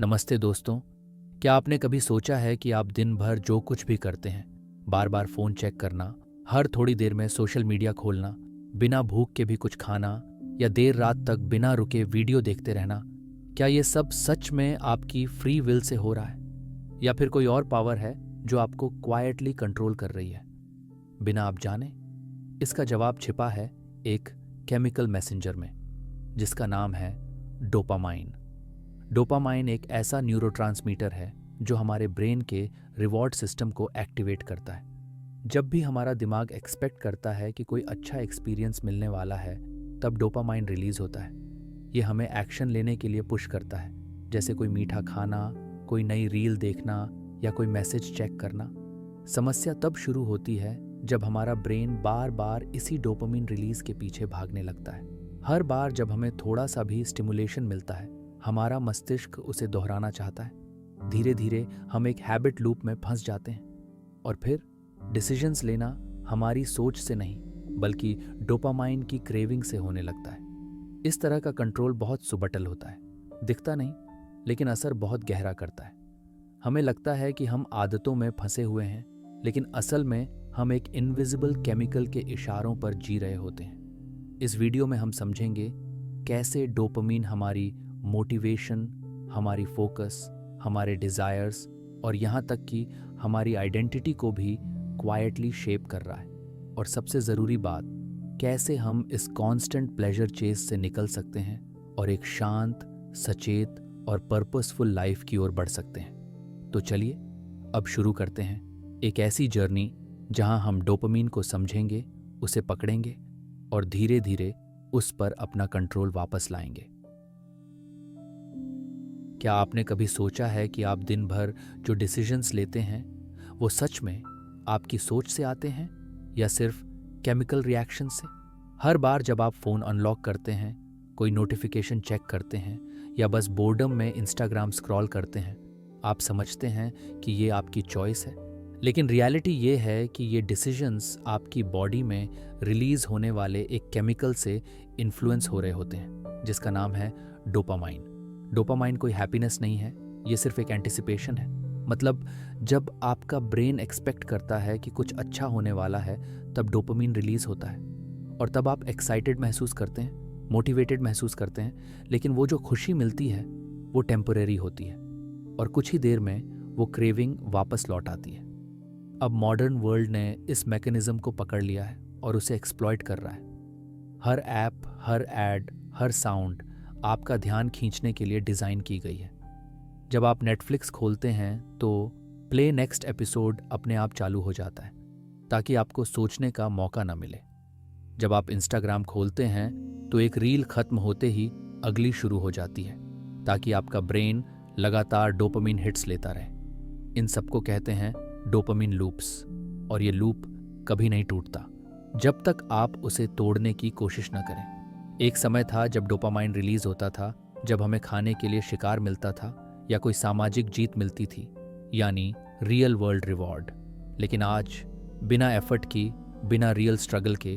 नमस्ते दोस्तों। क्या आपने कभी सोचा है कि आप दिन भर जो कुछ भी करते हैं, बार बार फ़ोन चेक करना, हर थोड़ी देर में सोशल मीडिया खोलना, बिना भूख के भी कुछ खाना या देर रात तक बिना रुके वीडियो देखते रहना, क्या ये सब सच में आपकी फ्री विल से हो रहा है? या फिर कोई और पावर है जो आपको क्वाइटली कंट्रोल कर रही है, बिना आप जाने? इसका जवाब छिपा है एक केमिकल मैसेंजर में, जिसका नाम है डोपामाइन। डोपामाइन एक ऐसा न्यूरोट्रांसमीटर है जो हमारे ब्रेन के रिवॉर्ड सिस्टम को एक्टिवेट करता है। जब भी हमारा दिमाग एक्सपेक्ट करता है कि कोई अच्छा एक्सपीरियंस मिलने वाला है, तब डोपामाइन रिलीज होता है। ये हमें एक्शन लेने के लिए पुश करता है, जैसे कोई मीठा खाना, कोई नई रील देखना या कोई मैसेज चेक करना। समस्या तब शुरू होती है जब हमारा ब्रेन बार बार इसी डोपामाइन रिलीज के पीछे भागने लगता है। हर बार जब हमें थोड़ा सा भी स्टिमुलेशन मिलता है, हमारा मस्तिष्क उसे दोहराना चाहता है। धीरे धीरे हम एक हैबिट लूप में फंस जाते हैं और फिर डिसीजंस लेना हमारी सोच से नहीं, बल्कि डोपामाइन की क्रेविंग से होने लगता है। इस तरह का कंट्रोल बहुत सुबटल होता है, दिखता नहीं, लेकिन असर बहुत गहरा करता है। हमें लगता है कि हम आदतों में फंसे हुए हैं, लेकिन असल में हम एक इनविजिबल केमिकल के इशारों पर जी रहे होते हैं। इस वीडियो में हम समझेंगे कैसे डोपामाइन हमारी मोटिवेशन, हमारी फोकस, हमारे डिज़ायर्स और यहाँ तक कि हमारी आइडेंटिटी को भी क्वाइटली शेप कर रहा है। और सबसे ज़रूरी बात, कैसे हम इस कांस्टेंट प्लेजर चेस से निकल सकते हैं और एक शांत, सचेत और पर्पसफुल लाइफ की ओर बढ़ सकते हैं। तो चलिए अब शुरू करते हैं एक ऐसी जर्नी जहां हम डोपामाइन को समझेंगे, उसे पकड़ेंगे और धीरे धीरे उस पर अपना कंट्रोल वापस लाएंगे। क्या आपने कभी सोचा है कि आप दिन भर जो डिसीजंस लेते हैं वो सच में आपकी सोच से आते हैं या सिर्फ केमिकल रिएक्शन से? हर बार जब आप फ़ोन अनलॉक करते हैं, कोई नोटिफिकेशन चेक करते हैं या बस बोर्डम में इंस्टाग्राम स्क्रॉल करते हैं, आप समझते हैं कि ये आपकी चॉइस है। लेकिन रियलिटी ये है कि ये डिसीजंस आपकी बॉडी में रिलीज़ होने वाले एक केमिकल से इन्फ्लुएंस हो रहे होते हैं, जिसका नाम है डोपामाइन। डोपामाइन कोई हैप्पीनेस नहीं है, ये सिर्फ एक एंटिसिपेशन है। मतलब जब आपका ब्रेन एक्सपेक्ट करता है कि कुछ अच्छा होने वाला है, तब डोपामाइन रिलीज होता है और तब आप एक्साइटेड महसूस करते हैं, मोटिवेटेड महसूस करते हैं। लेकिन वो जो खुशी मिलती है वो टेम्परेरी होती है और कुछ ही देर में वो क्रेविंग वापस लौट आती है। अब मॉडर्न वर्ल्ड ने इस मैकेनिज्म को पकड़ लिया है और उसे एक्सप्लॉइट कर रहा है। हर ऐप, हर एड, हर साउंड आपका ध्यान खींचने के लिए डिज़ाइन की गई है। जब आप नेटफ्लिक्स खोलते हैं तो प्ले नेक्स्ट एपिसोड अपने आप चालू हो जाता है ताकि आपको सोचने का मौका न मिले। जब आप इंस्टाग्राम खोलते हैं तो एक रील खत्म होते ही अगली शुरू हो जाती है ताकि आपका ब्रेन लगातार डोपामाइन हिट्स लेता रहे। इन सबको कहते हैं डोपामाइन लूप्स और ये लूप कभी नहीं टूटता जब तक आप उसे तोड़ने की कोशिश न करें। एक समय था जब डोपामाइन रिलीज होता था जब हमें खाने के लिए शिकार मिलता था या कोई सामाजिक जीत मिलती थी, यानी रियल वर्ल्ड रिवॉर्ड। लेकिन आज बिना एफर्ट की, बिना रियल स्ट्रगल के,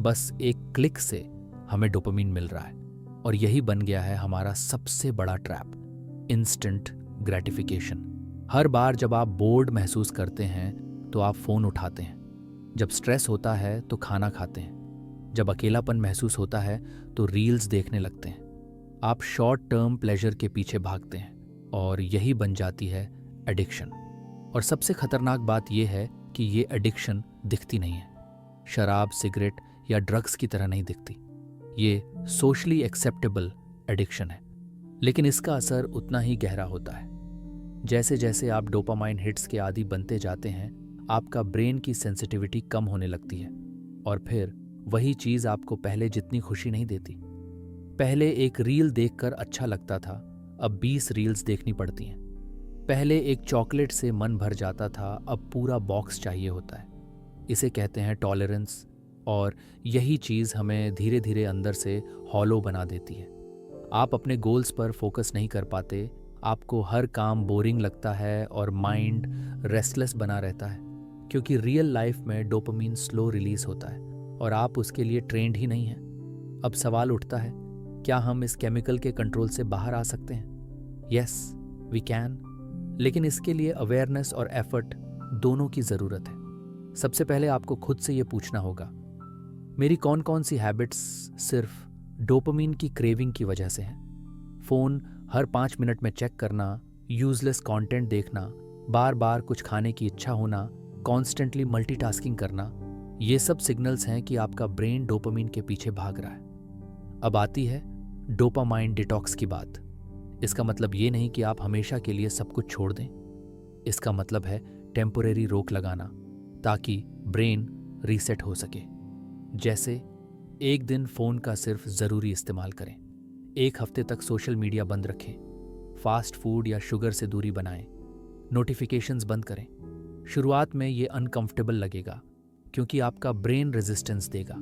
बस एक क्लिक से हमें डोपामाइन मिल रहा है और यही बन गया है हमारा सबसे बड़ा ट्रैप, इंस्टेंट ग्रेटिफिकेशन। हर बार जब आप बोर्ड महसूस करते हैं तो आप फ़ोन उठाते हैं, जब स्ट्रेस होता है तो खाना खाते हैं, जब अकेलापन महसूस होता है तो रील्स देखने लगते हैं। आप शॉर्ट टर्म प्लेजर के पीछे भागते हैं और यही बन जाती है एडिक्शन। और सबसे खतरनाक बात यह है कि ये एडिक्शन दिखती नहीं है, शराब, सिगरेट या ड्रग्स की तरह नहीं दिखती। ये सोशली एक्सेप्टेबल एडिक्शन है, लेकिन इसका असर उतना ही गहरा होता है। जैसे जैसे आप डोपामाइन हिट्स के आदी बनते जाते हैं, आपका ब्रेन की सेंसिटिविटी कम होने लगती है और फिर वही चीज़ आपको पहले जितनी खुशी नहीं देती। पहले एक रील देखकर अच्छा लगता था, अब 20 रील्स देखनी पड़ती हैं। पहले एक चॉकलेट से मन भर जाता था, अब पूरा बॉक्स चाहिए होता है। इसे कहते हैं टॉलरेंस और यही चीज़ हमें धीरे धीरे अंदर से हॉलो बना देती है। आप अपने गोल्स पर फोकस नहीं कर पाते, आपको हर काम बोरिंग लगता है और माइंड रेस्टलेस बना रहता है, क्योंकि रियल लाइफ में डोपामाइन स्लो रिलीज होता है और आप उसके लिए ट्रेंड ही नहीं हैं। अब सवाल उठता है, क्या हम इस केमिकल के कंट्रोल से बाहर आ सकते हैं? यस, वी कैन, लेकिन इसके लिए अवेयरनेस और एफर्ट दोनों की ज़रूरत है। सबसे पहले आपको खुद से ये पूछना होगा, मेरी कौन कौन सी हैबिट्स सिर्फ डोपामीन की क्रेविंग की वजह से हैं? फ़ोन हर 5 मिनट में चेक करना, यूजलेस कंटेंट देखना, बार बार कुछ खाने की इच्छा होना, कॉन्स्टेंटली मल्टीटास्किंग करना, ये सब सिग्नल्स हैं कि आपका ब्रेन डोपामीन के पीछे भाग रहा है। अब आती है डोपामाइन डिटॉक्स की बात। इसका मतलब ये नहीं कि आप हमेशा के लिए सब कुछ छोड़ दें। इसका मतलब है टेम्पोरेरी रोक लगाना ताकि ब्रेन रीसेट हो सके। जैसे एक दिन फ़ोन का सिर्फ ज़रूरी इस्तेमाल करें, 1 हफ्ते तक सोशल मीडिया बंद रखें, फास्ट फूड या शुगर से दूरी बनाएं, नोटिफिकेशंस बंद करें। शुरुआत में ये अनकंफर्टेबल लगेगा क्योंकि आपका ब्रेन रेजिस्टेंस देगा,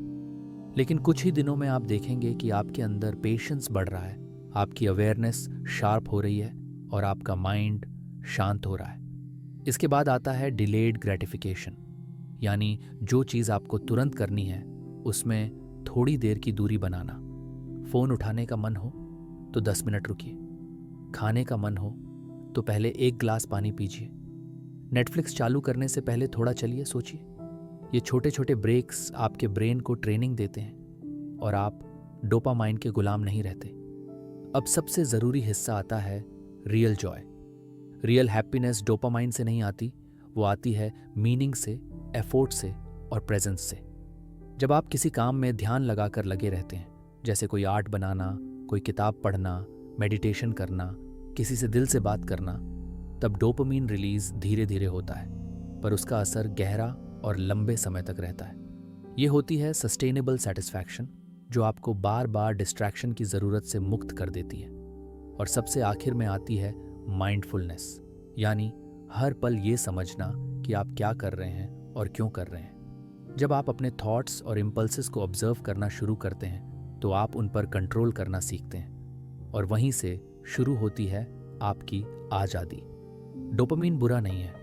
लेकिन कुछ ही दिनों में आप देखेंगे कि आपके अंदर पेशेंस बढ़ रहा है, आपकी अवेयरनेस शार्प हो रही है और आपका माइंड शांत हो रहा है। इसके बाद आता है डिलेड ग्रेटिफिकेशन, यानी जो चीज़ आपको तुरंत करनी है उसमें थोड़ी देर की दूरी बनाना। फ़ोन उठाने का मन हो तो 10 मिनट रुकिए, खाने का मन हो तो पहले 1 ग्लास पानी पीजिए, नेटफ्लिक्स चालू करने से पहले थोड़ा चलिए, सोचिए। ये छोटे छोटे ब्रेक्स आपके ब्रेन को ट्रेनिंग देते हैं और आप डोपामाइन के गुलाम नहीं रहते। अब सबसे ज़रूरी हिस्सा आता है real Joy. Real happiness dopamine से नहीं आती, वो आती है मीनिंग से, एफोर्ट से और प्रेजेंस से। जब आप किसी काम में ध्यान लगाकर लगे रहते हैं, जैसे कोई आर्ट बनाना, कोई किताब पढ़ना, मेडिटेशन करना, किसी से दिल से बात करना, तब डोपामाइन रिलीज धीरे धीरे होता है, पर उसका असर गहरा और लंबे समय तक रहता है। ये होती है सस्टेनेबल सेटिस्फैक्शन, जो आपको बार बार डिस्ट्रैक्शन की ज़रूरत से मुक्त कर देती है। और सबसे आखिर में आती है माइंडफुलनेस, यानी हर पल ये समझना कि आप क्या कर रहे हैं और क्यों कर रहे हैं। जब आप अपने थॉट्स और इम्पल्सेस को ऑब्जर्व करना शुरू करते हैं तो आप उन पर कंट्रोल करना सीखते हैं, और वहीं से शुरू होती है आपकी आज़ादी। डोपामाइन बुरा नहीं है,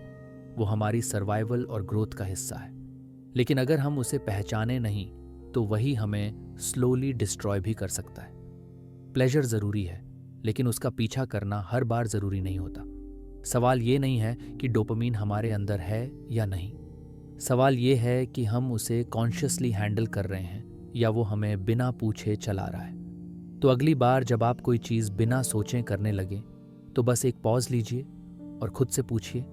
वो हमारी सर्वाइवल और ग्रोथ का हिस्सा है, लेकिन अगर हम उसे पहचाने नहीं तो वही हमें स्लोली डिस्ट्रॉय भी कर सकता है। प्लेजर ज़रूरी है, लेकिन उसका पीछा करना हर बार ज़रूरी नहीं होता। सवाल ये नहीं है कि डोपामाइन हमारे अंदर है या नहीं, सवाल ये है कि हम उसे कॉन्शियसली हैंडल कर रहे हैं या वो हमें बिना पूछे चला रहा है। तो अगली बार जब आप कोई चीज़ बिना सोचे करने लगे तो बस एक पॉज लीजिए और खुद से पूछिए,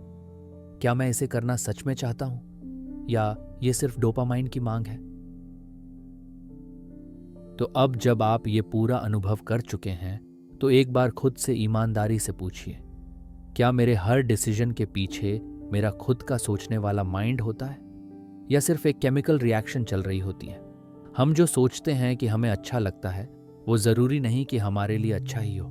क्या मैं इसे करना सच में चाहता हूँ या ये सिर्फ डोपामाइन की मांग है? तो अब जब आप ये पूरा अनुभव कर चुके हैं तो एक बार खुद से ईमानदारी से पूछिए, क्या मेरे हर डिसीजन के पीछे मेरा खुद का सोचने वाला माइंड होता है या सिर्फ एक केमिकल रिएक्शन चल रही होती है? हम जो सोचते हैं कि हमें अच्छा लगता है वो ज़रूरी नहीं कि हमारे लिए अच्छा ही हो।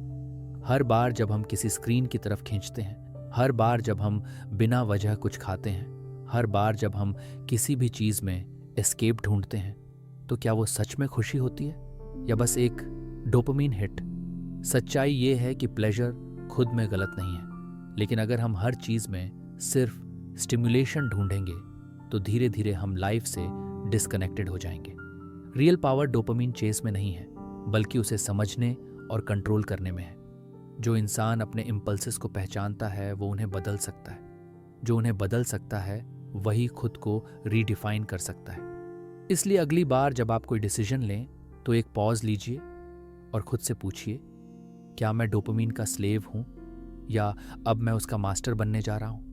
हर बार जब हम किसी स्क्रीन की तरफ खींचते हैं, हर बार जब हम बिना वजह कुछ खाते हैं, हर बार जब हम किसी भी चीज़ में एस्केप ढूंढते हैं, तो क्या वो सच में खुशी होती है या बस एक डोपामाइन हिट? सच्चाई ये है कि प्लेजर खुद में गलत नहीं है, लेकिन अगर हम हर चीज़ में सिर्फ स्टिमुलेशन ढूंढेंगे तो धीरे धीरे हम लाइफ से डिस्कनेक्टेड हो जाएंगे। रियल पावर डोपामाइन चेस में नहीं है, बल्कि उसे समझने और कंट्रोल करने में है। जो इंसान अपने इम्पल्सेस को पहचानता है वो उन्हें बदल सकता है। जो उन्हें बदल सकता है वही खुद को रीडिफाइन कर सकता है। इसलिए अगली बार जब आप कोई डिसीजन लें तो एक पॉज लीजिए और खुद से पूछिए, क्या मैं डोपामाइन का स्लेव हूँ या अब मैं उसका मास्टर बनने जा रहा हूँ?